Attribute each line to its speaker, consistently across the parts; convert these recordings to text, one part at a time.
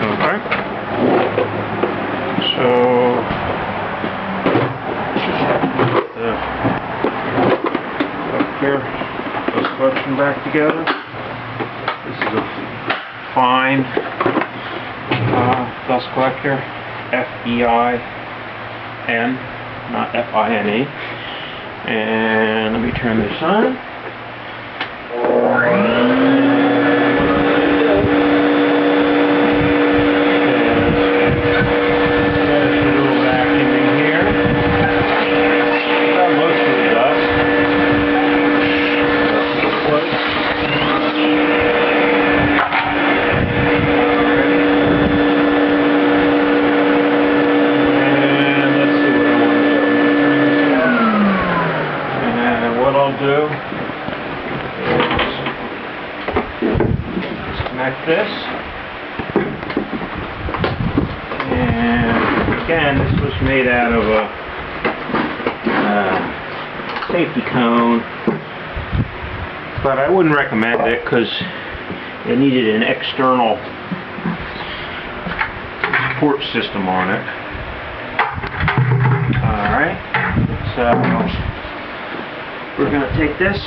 Speaker 1: Okay. So up here, this collection back together. This is a fine dust collector, F-E-I-N, not F-I-N-E. And let me turn this on. Do is disconnect this, and again this was made out of a safety cone, but I wouldn't recommend it because it needed an external support system on it. Alright, so we're going to take this,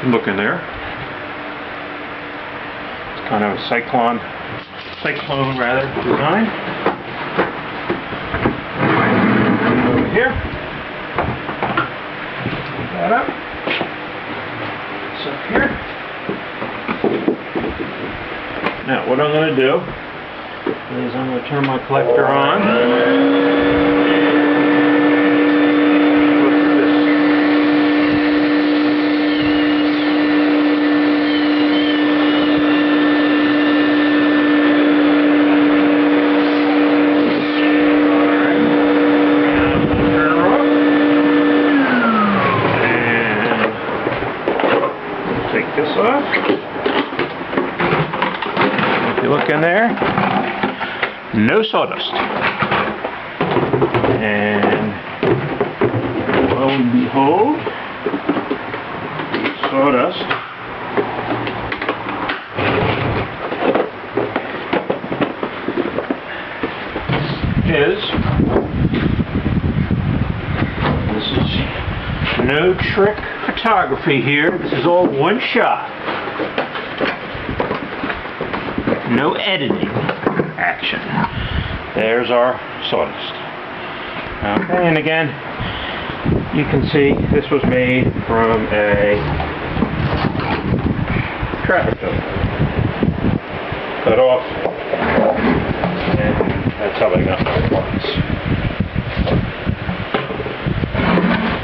Speaker 1: look in there. It's kind of a cyclone design. Over here. Put that up. It's up here. Now what I'm going to do is I'm going to turn my collector on. This off. If you look in there, no sawdust. And lo and behold, sawdust this is no trick photography here. This is all one shot. No editing action. There's our sawdust. Okay, and again, you can see this was made from a traffic cone. Cut off, and that's how they got